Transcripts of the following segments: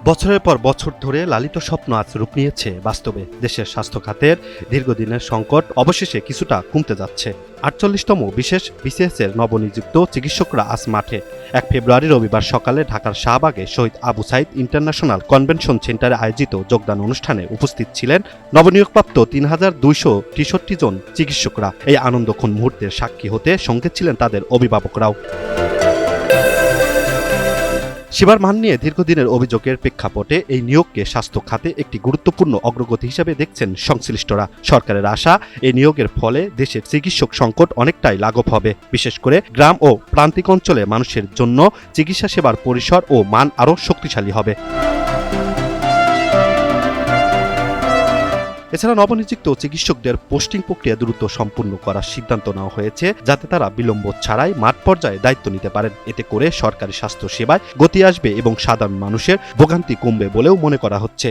বছরের পর বছর ধরে লালিত স্বপ্ন আজ রূপ নিয়েছে বাস্তবে। দেশের স্বাস্থ্য খাতের দীর্ঘদিনের সংকট অবশেষে কিছুটা কমতে যাচ্ছে। ৪৮তম বিশেষ বিসিএসের নবনিযুক্ত চিকিৎসকরা আজ মাঠে। ১ ফেব্রুয়ারি রবিবার সকালে ঢাকার শাহবাগে শহীদ আবু সাইদ ইন্টারন্যাশনাল কনভেনশন সেন্টারে আয়োজিত যোগদান অনুষ্ঠানে উপস্থিত ছিলেন নবনিয়োগপ্রাপ্ত ৩,২৬৩ জন চিকিৎসকরা। এই আনন্দক্ষণ মুহূর্তের সাক্ষী হতে সঙ্গে ছিলেন তাদের অভিভাবকরাও। সেবার মান নিয়ে দীর্ঘদিনের অভিযোগের প্রেক্ষাপটে এই নিয়োগকে স্বাস্থ্য খাতে একটি গুরুত্বপূর্ণ অগ্রগতি হিসেবে দেখছেন সংশ্লিষ্টরা। সরকারের আশা, এই নিয়োগের ফলে দেশের চিকিৎসক সংকট অনেকটাই লাঘব হবে। বিশেষ করে গ্রাম ও প্রান্তিক অঞ্চলে মানুষের জন্য চিকিৎসা সেবার পরিসর ও মান আরও শক্তিশালী হবে। এছাড়া নবনিযুক্ত চিকিৎসকদের পোস্টিং প্রক্রিয়া দ্রুত সম্পূর্ণ করার সিদ্ধান্ত নেওয়া হয়েছে, যাতে তারা বিলম্ব ছাড়াই মাঠ পর্যায়ে দায়িত্ব নিতে পারেন। এতে করে সরকারি স্বাস্থ্য সেবায় গতি আসবে এবং সাধারণ মানুষের ভোগান্তি কমবে বলেও মনে করা হচ্ছে।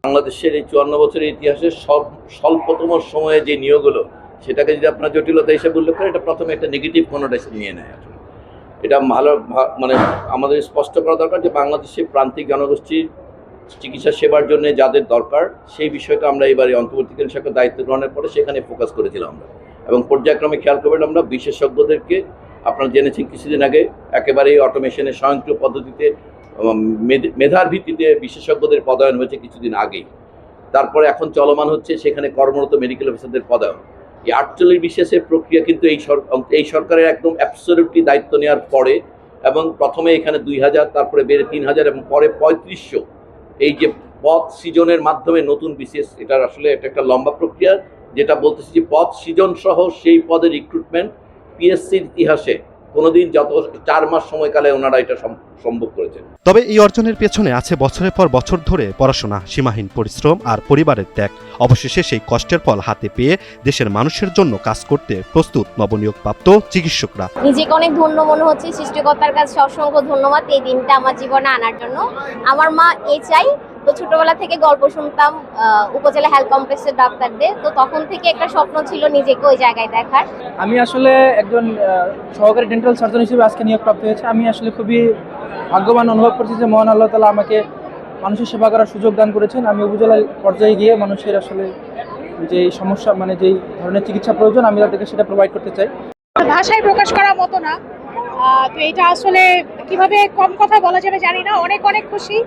বাংলাদেশের এই ৫৪ বছরের ইতিহাসে স্বল্পতম সময়ে যে নিয়োগ হলো, সেটাকে যদি আপনার জটিলতা হিসেবে উল্লেখ করেন, এটা প্রথমে একটা নেগেটিভ কনোটেশন নিয়ে নেয়। এটা ভালো মানে আমাদের স্পষ্ট করা দরকার যে বাংলাদেশের প্রান্তিক জনগোষ্ঠীর চিকিৎসা সেবার জন্য যাদের দরকার, সেই বিষয়টা আমরা এবারে অন্তর্বর্তীকালীন সরকার দায়িত্ব গ্রহণের পরে সেখানে ফোকাস করেছিলাম আমরা, এবং পর্যায়ক্রমে খেয়াল করবেন আমরা বিশেষজ্ঞদেরকে, আপনারা জেনেছেন কিছুদিন আগে একেবারেই অটোমেশনের স্বয়ংক্রিয় পদ্ধতিতে মেধার ভিত্তিতে বিশেষজ্ঞদের পদায়ন হয়েছে কিছুদিন আগেই। তারপরে এখন চলমান হচ্ছে সেখানে কর্মরত মেডিকেল অফিসারদের পদায়ন। এই ৪৮ বিশেষের প্রক্রিয়া কিন্তু এই সরকারের একদম অ্যাবসলিউটলি দায়িত্ব নেওয়ার পরে, এবং প্রথমে এখানে ২,০০০, তারপরে বেড়ে ৩,০০০ এবং পরে ৩৫০০, এই যে পদ সৃজনের মাধ্যমে নতুন বিসিএস, এটার আসলে এটা একটা লম্বা প্রক্রিয়া, যেটা বলতেছি যে পদ সৃজন সহ সেই পদের রিক্রুটমেন্ট পিএসসির ইতিহাসে কোনোদিন যত ৪ মাস সময়কালে ওনারা এটা সম্ভব করেছেন। তবে এই অর্জনের পেছনে আছে বছরের পর বছর ধরে পড়াশোনা, সীমাহীন পরিশ্রম আর পরিবারের ত্যাগ। অবশেষে সেই কষ্টের ফল হাতে পেয়ে দেশের মানুষের জন্য কাজ করতে প্রস্তুত নবনিয়োগপ্রাপ্ত চিকিৎসকরা। নিজেকে অনেক ধন্য মনে হচ্ছে, সৃষ্টিকর্তার কাছে অসংখ্য ধন্যবাদ এই দিনটা আমার জীবনে আনার জন্য। আমার মা চাই তো ছোটবেলা থেকে গল্প শুনতাম উপজেলা হেলথ কমপ্লেক্সের ডাক্তারদের, তো তখন থেকে একটা স্বপ্ন ছিল নিজেকে ওই জায়গায় দেখার। আমি আসলে একজন সহকারী ডেন্টাল সার্জন হিসেবে আজকে নিয়োগপ্রাপ্ত হয়েছে। আমি আসলে খুবই ভাগ্যবান অনুভব করছি যে মহান আল্লাহ তাআলা আমাকে মানুষের সেবা করার সুযোগ দান করেছেন। আমি উপজেলা পর্যায়ে গিয়ে মানুষের আসলে যে সমস্যা, মানে যেই ধরনের চিকিৎসা প্রয়োজন, আমি তাদেরকে সেটা প্রোভাইড করতে চাই। ভাষায় প্রকাশ করার মতো না। তো এটা আসলে কিভাবে কম কথা বলা যাবে জানি না। অনেক অনেক খুশি,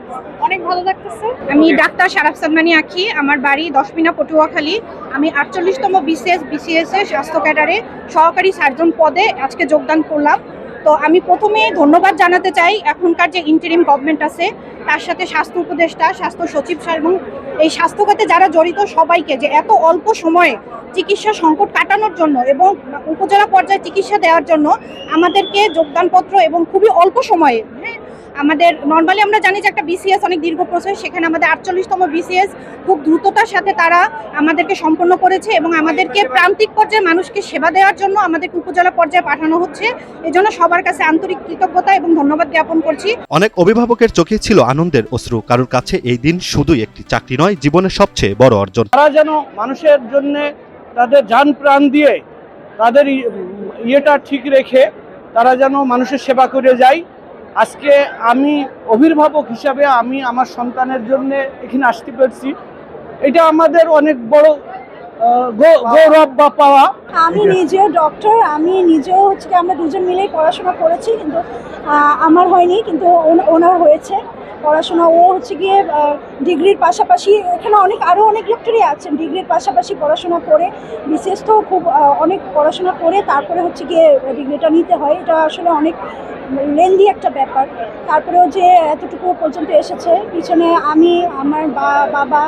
অনেক ভালো লাগতেছে। আমি ডাক্তার শারাফ সালমানি আঁখি, আমার বাড়ি ১০ মিনা পটুয়াখালী। আমি ৪৮তম বিসিএস এর স্বাস্থ্য ক্যাডারে সহকারী সার্জন পদে আজকে যোগদান করলাম। তো আমি প্রথমে ধন্যবাদ জানাতে চাই এখনকার যে ইন্টারিম গভর্নমেন্ট আছে, তার সাথে স্বাস্থ্য উপদেষ্টা, স্বাস্থ্য সচিব এবং এই স্বাস্থ্য খাতে যারা জড়িত সবাইকে, যে এত অল্প সময়ে চিকিৎসা সংকট কাটানোর জন্য এবং উপজেলা পর্যায়ে চিকিৎসা দেওয়ার জন্য আমাদেরকে যোগদানপত্র এবং খুবই অল্প সময়ে, আমাদের নর্মালি আমরা জানি যে একটা বিসিএস অনেক দীর্ঘ প্রসেস, সেখানে আমাদের ৪৮তম বিসিএস খুব দ্রুততার সাথে তারা আমাদেরকে সম্পন্ন করেছে এবং আমাদেরকে প্রান্তিক পর্যায়ে মানুষকে সেবা দেওয়ার জন্য আমাদেরকে উপজেলা পর্যায়ে পাঠানো হচ্ছে। এজন্য সবার কাছে আন্তরিক কৃতজ্ঞতা এবং ধন্যবাদ জ্ঞাপন করছি। অনেক অভিভাবকের চোখে ছিল আনন্দের অশ্রু, কারোর কাছে এই দিন শুধুই একটি চাকরি নয়, জীবনের সবচেয়ে বড় অর্জন। তারা যেন মানুষের জন্য তাদের জান প্রাণ দিয়ে তাদের ইয়েটা ঠিক রেখে তারা যেন মানুষের সেবা করে যায়। আজকে আমি অভিভাবক হিসাবে আমি আমার সন্তানের জন্য এখানে আসতে পেরেছি, এটা আমাদের অনেক বড় গৌরব বা পাওয়া। আমি নিজেও ডক্টর, আমি নিজেও হচ্ছে আমরা দুজন মিলেই পড়াশোনা করেছি, কিন্তু আমার হয়নি, কিন্তু ওনার হয়েছে পড়াশোনা। ও হচ্ছে গিয়ে ডিগ্রির পাশাপাশি, এখানে আরও অনেক ডক্টরই আছেন ডিগ্রির পাশাপাশি পড়াশোনা করে, বিশেষ তো খুব অনেক পড়াশোনা করে তারপরে হচ্ছে গিয়ে ডিগ্রিটা নিতে হয়। এটা আসলে অনেক লেন্দি একটা ব্যাপার। তারপরেও যে এতটুকু পর্যন্ত এসেছে, পিছনে আমি, আমার বাবা,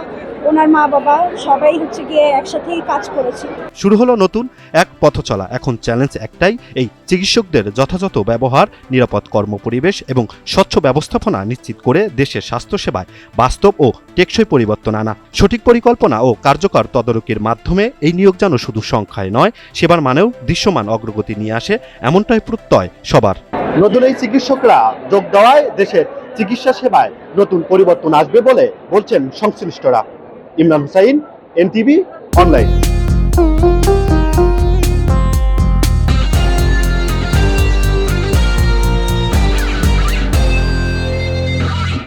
ওনার মা বাবা সবাই হচ্ছে গিয়ে একসাথেই কাজ করেছি। শুরু হলো নতুন এক পথ চলা। এখন চ্যালেঞ্জ একটাই, এই চিকিৎসকদের যথাযথ ব্যবহার, নিরাপদ কর্মপরিবেশ এবং স্বচ্ছ ব্যবস্থাপনা নিশ্চিত করে দেশের স্বাস্থ্যসেবায় বাস্তব ও টেকসই পরিবর্তন আনা। সঠিক পরিকল্পনা ও কার্যকর তদারকির মাধ্যমে এই নিয়োগ যেন শুধু সংখ্যায় নয়, সেবার মানেও দৃশ্যমান অগ্রগতি নিয়ে আসে, এমনটাই প্রত্যয় সবার। নতুন এই চিকিৎসকরা যোগ দেওয়ায় দেশের চিকিৎসা সেবায় নতুন পরিবর্তন আসবে বলে বলছেন সংশ্লিষ্টরা। Imran Hussain, NTV online.